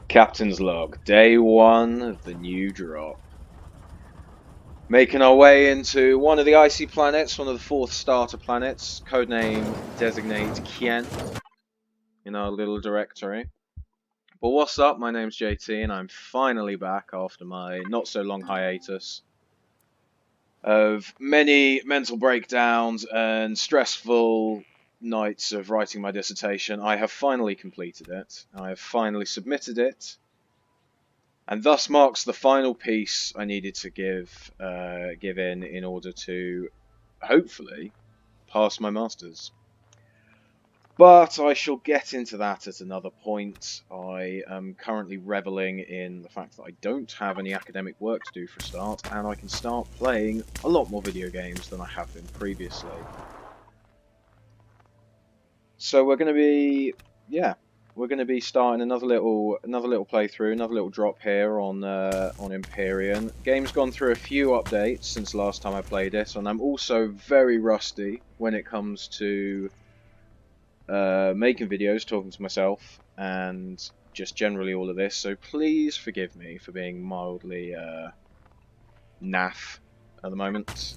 Captain's log, day 1 of the new drop. Making our way into one of the icy planets, one of the 4th starter planets, codename designate Kyen, in our little directory. But what's up, my name's JT and I'm finally back after my not so long hiatus of many mental breakdowns and stressful nights of writing my dissertation. I have finally completed it, I have finally submitted it. And thus marks the final piece I needed to give in order to hopefully pass my masters. But I shall get into that at another point. I am currently reveling in the fact that I don't have any academic work to do for a start, and I can start playing a lot more video games than I have been previously. So we're going to be, we're going to be starting another little playthrough, another little drop here on Empyrion. Game's gone through a few updates since last time I played it, and I'm also very rusty when it comes to making videos, talking to myself, and just generally all of this. So please forgive me for being mildly naff at the moment.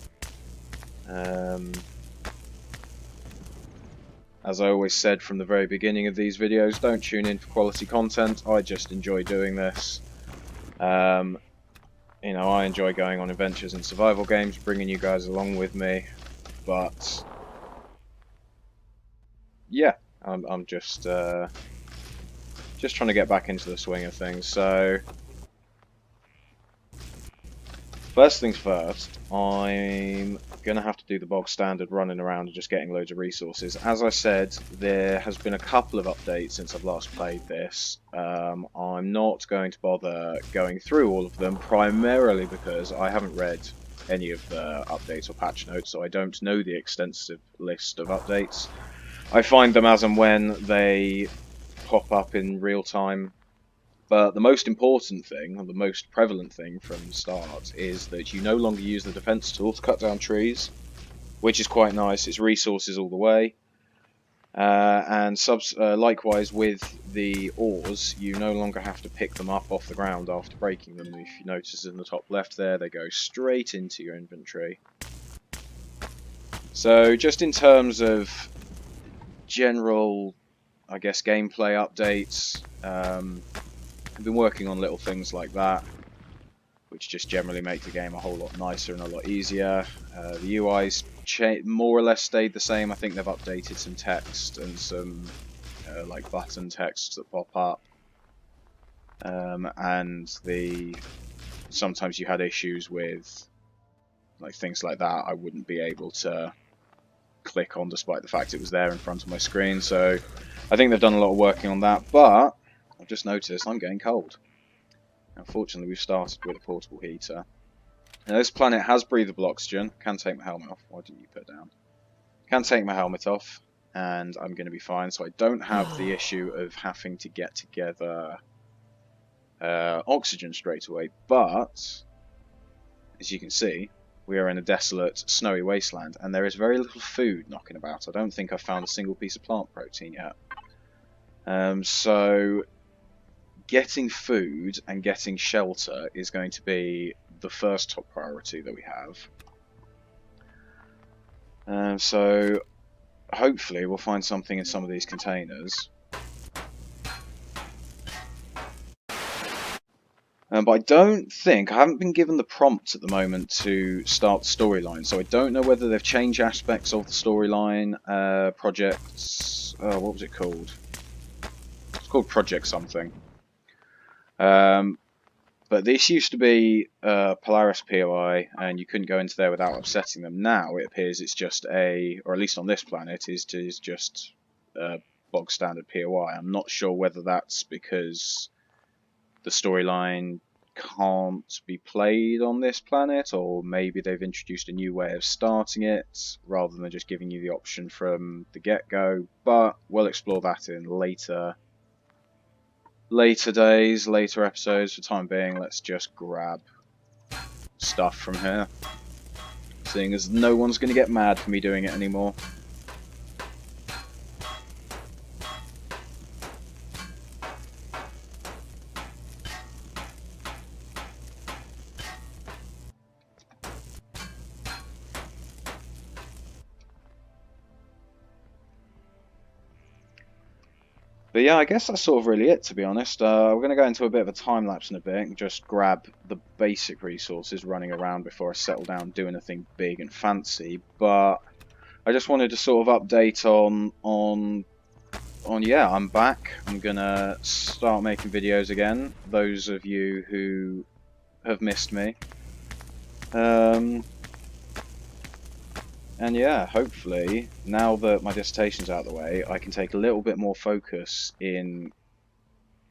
As I always said from the very beginning of these videos, don't tune in for quality content. I just enjoy doing this. You know, I enjoy going on adventures in survival games, bringing you guys along with me. But yeah, I'm just trying to get back into the swing of things. So first things first, I'm going to have to do the bog standard running around and just getting loads of resources. As I said, there has been a couple of updates since I've last played this. I'm not going to bother going through all of them, primarily because I haven't read any of the updates or patch notes, so I don't know the extensive list of updates. I find them as and when they pop up in real time. But the most important thing, or the most prevalent thing from the start, is that you no longer use the defense tool to cut down trees, which is quite nice. It's resources all the way. Likewise with the ores, you no longer have to pick them up off the ground after breaking them. If you notice in the top left there, they go straight into your inventory. So just in terms of general, I guess, gameplay updates, I've been working on little things like that, which just generally make the game a whole lot nicer and a lot easier. The UI's more or less stayed the same. I think they've updated some text and some like button text that pop up. And sometimes you had issues with like things like that. I wouldn't be able to click on despite the fact it was there in front of my screen. So I think they've done a lot of working on that, but I've just noticed I'm getting cold. Unfortunately, we've started with a portable heater. Now, this planet has breathable oxygen. Can take my helmet off. Why didn't you put it down? Can take my helmet off, and I'm going to be fine. So I don't have the issue of having to get together oxygen straight away. But as you can see, we are in a desolate, snowy wasteland, and there is very little food knocking about. I don't think I've found a single piece of plant protein yet. So getting food and getting shelter is going to be the first top priority that we have. So hopefully we'll find something in some of these containers. But I haven't been given the prompt at the moment to start the storyline, so I don't know whether they've changed aspects of the storyline. Projects, what was it called? It's called Project something. But this used to be Polaris POI, and you couldn't go into there without upsetting them. Now it appears it's just or at least on this planet, is just bog standard POI. I'm not sure whether that's because the storyline can't be played on this planet, or maybe they've introduced a new way of starting it rather than just giving you the option from the get-go. But we'll explore that in later days, later episodes. For the time being, let's just grab stuff from here, seeing as no one's going to get mad for me doing it anymore. But yeah, I guess that's sort of really it, to be honest. We're going to go into a bit of a time lapse in a bit and just grab the basic resources running around before I settle down doing anything big and fancy. But I just wanted to sort of update on yeah, I'm back. I'm gonna start making videos again. Those of you who have missed me. Um, and yeah, hopefully now that my dissertation's out of the way, I can take a little bit more focus in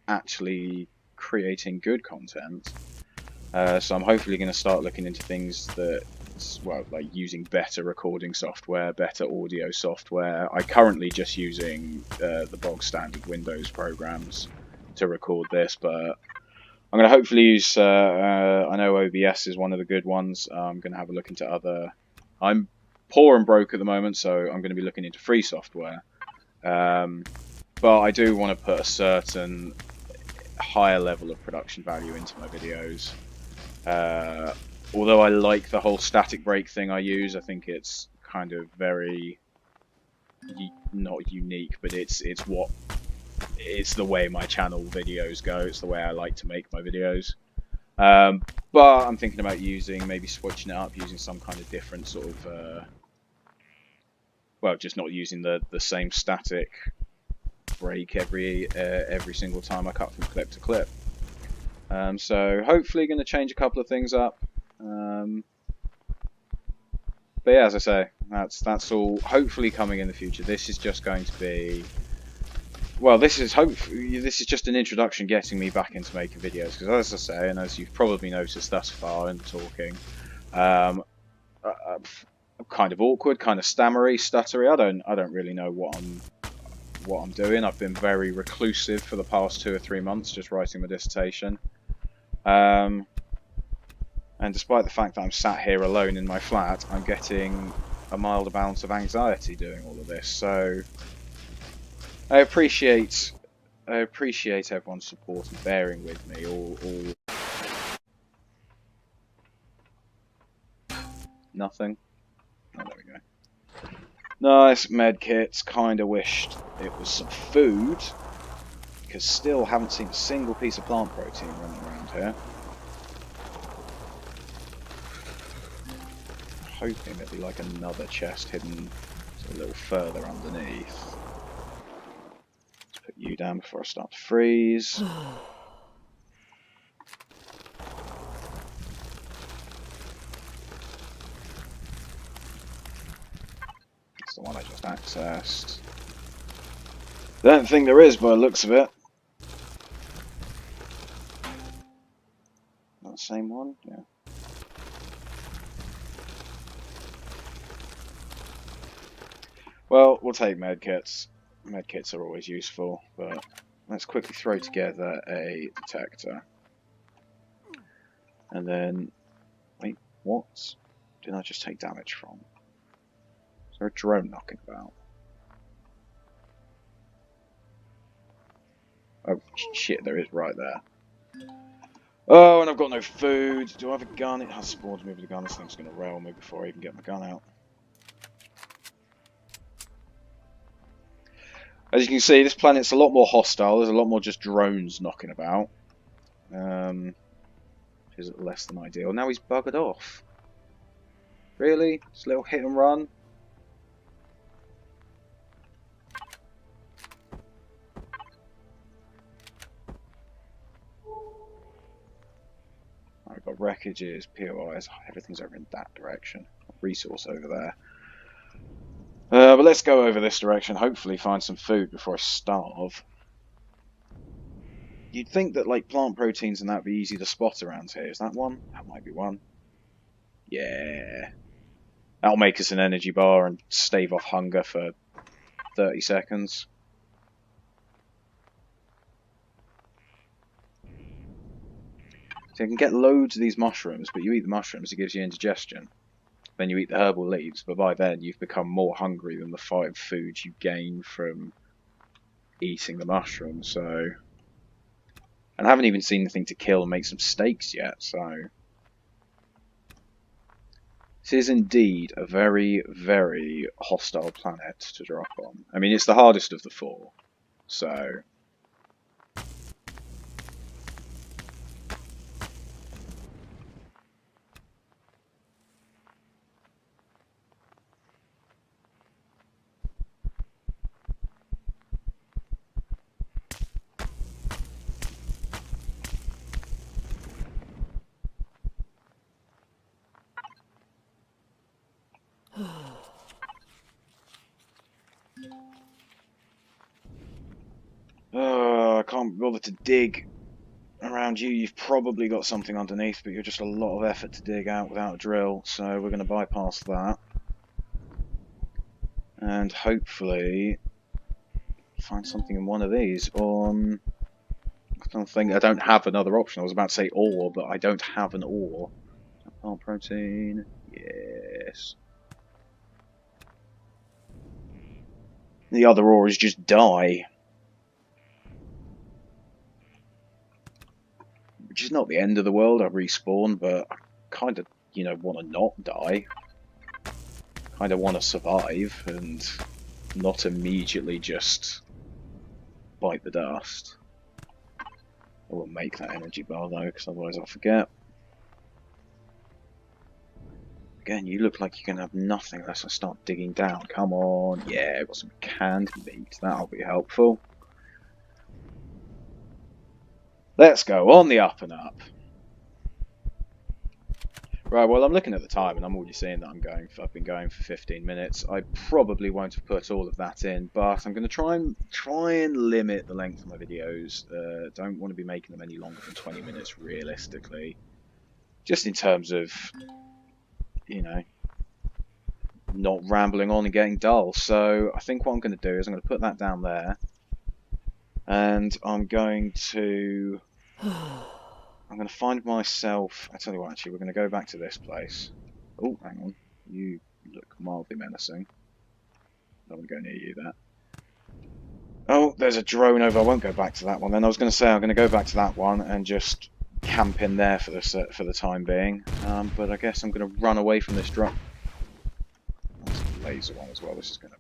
actually creating good content. So I'm hopefully going to start looking into things that, well, like using better recording software, better audio software. I currently just using the bog standard Windows programs to record this, but I'm going to hopefully use. I know OBS is one of the good ones. I'm going to have a look into other. I'm poor and broke at the moment, so I'm going to be looking into free software. But I do want to put a certain higher level of production value into my videos. Although I like the whole static break thing I use, I think it's kind of very not unique, but it's the way my channel videos go. It's the way I like to make my videos. But I'm thinking about maybe switching it up, using some kind of different sort of, well, just not using the same static break every single time I cut from clip to clip. So hopefully going to change a couple of things up. But yeah, as I say, that's all hopefully coming in the future. This is just going to be, well, this is just an introduction getting me back into making videos, because as I say, and as you've probably noticed thus far in talking, I'm kind of awkward, kind of stammery, stuttery. I don't really know what I'm doing. I've been very reclusive for the past 2 or 3 months, just writing my dissertation. And despite the fact that I'm sat here alone in my flat, I'm getting a mild amount of anxiety doing all of this. So I appreciate everyone's support and bearing with me. All nothing. Oh, there we go. Nice med kits. Kinda wished it was some food, because still haven't seen a single piece of plant protein running around here. Hoping there'd be like another chest hidden a little further underneath. Let's put you down before I start to freeze. That's the one I just accessed. Don't think there is by the looks of it. Not the same one? Yeah. Well, we'll take medkits. Medkits are always useful, but let's quickly throw together a detector. And then, wait, what did I just take damage from? Is there a drone knocking about? Oh shit, there is right there. Oh, and I've got no food. Do I have a gun? It has spawned me with a gun. This thing's going to rail me before I even get my gun out. As you can see, this planet's a lot more hostile. There's a lot more just drones knocking about. Which is less than ideal. Now he's buggered off. Really? Just a little hit and run? I've got wreckages, POIs, everything's over in that direction. Resource over there. But let's go over this direction, hopefully find some food before I starve. You'd think that like plant proteins and that would be easy to spot around here. Is that one? That might be one. Yeah. That'll make us an energy bar and stave off hunger for 30 seconds. So you can get loads of these mushrooms, but you eat the mushrooms, it gives you indigestion. Then you eat the herbal leaves, but by then you've become more hungry than the 5 foods you gain from eating the mushrooms, so... And I haven't even seen anything to kill and make some steaks yet, so... This is indeed a very, very hostile planet to drop on. I mean, it's the hardest of the 4. So I can't bother to dig around you. You've probably got something underneath, but you're just a lot of effort to dig out without a drill, so we're going to bypass that. And hopefully find something in one of these. I don't have another option. I was about to say ore, but I don't have an ore. Plant protein, yes. The other ore is just dye. Which is not the end of the world. I respawn, but I kind of, want to not die. Kind of want to survive and not immediately just bite the dust. I will make that energy bar though, because otherwise I'll forget. Again, you look like you're going to have nothing unless I start digging down. Come on. Yeah, I've got some canned meat. That'll be helpful. Let's go on the up and up. Right, well, I'm looking at the time and I'm already seeing that I've been going for 15 minutes. I probably won't have put all of that in, but I'm going to try and limit the length of my videos. Don't want to be making them any longer than 20 minutes realistically. Just in terms of, not rambling on and getting dull. So I think what I'm going to do is I'm going to put that down there. And I'm going to find myself... I tell you what, actually, we're going to go back to this place. Oh, hang on. You look mildly menacing. I don't want to go near you there. Oh, there's a drone over. I won't go back to that one then. I was going to say I'm going to go back to that one and just camp in there for the time being. But I guess I'm going to run away from this drone. That's a laser one as well. This is going to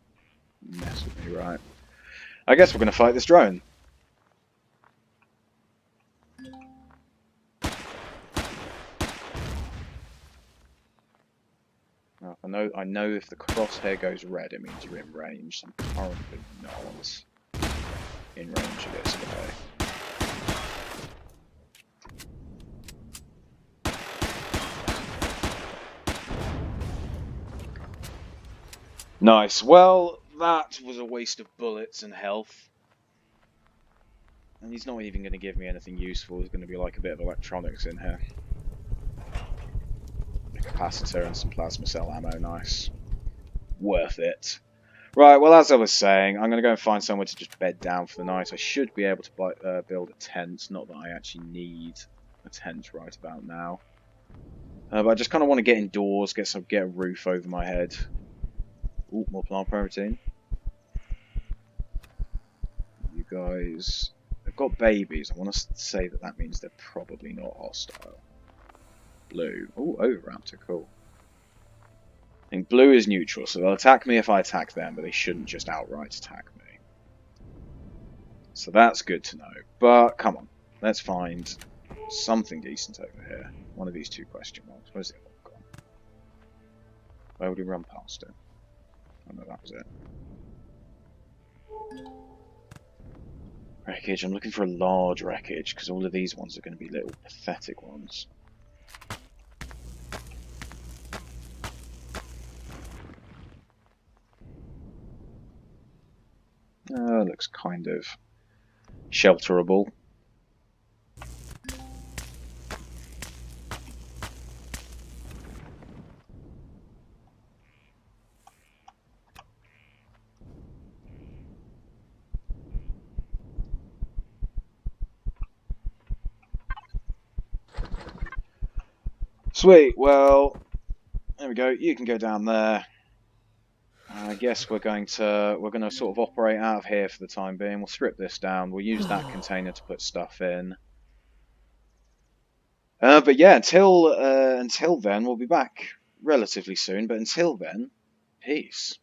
mess with me, right? I guess we're going to fight this drone. I know if the crosshair goes red, it means you're in range. I'm currently not in range of this guy. Nice. Well, that was a waste of bullets and health. And he's not even going to give me anything useful. There's going to be like a bit of electronics in here. A capacitor and some plasma cell ammo. Nice. Worth it. Right, well, as I was saying, I'm going to go and find somewhere to just bed down for the night. I should be able to build a tent. Not that I actually need a tent right about now. But I just kind of want to get indoors, get a roof over my head. Ooh, more plant protein. You guys have got babies. I want to say that means they're probably not hostile. Blue. Ooh, Overraptor, cool. I think blue is neutral, so they'll attack me if I attack them, but they shouldn't just outright attack me. So that's good to know. But, come on. Let's find something decent over here. One of these two question marks. Where's the other one gone? Where would we run past it? Oh no, that was it. Wreckage. I'm looking for a large wreckage, because all of these ones are going to be little pathetic ones. Looks kind of shelterable. Sweet, well, there we go. You can go down there. I guess we're going to sort of operate out of here for the time being. We'll strip this down. We'll use that container to put stuff in. But yeah, until then, we'll be back relatively soon. But until then, peace.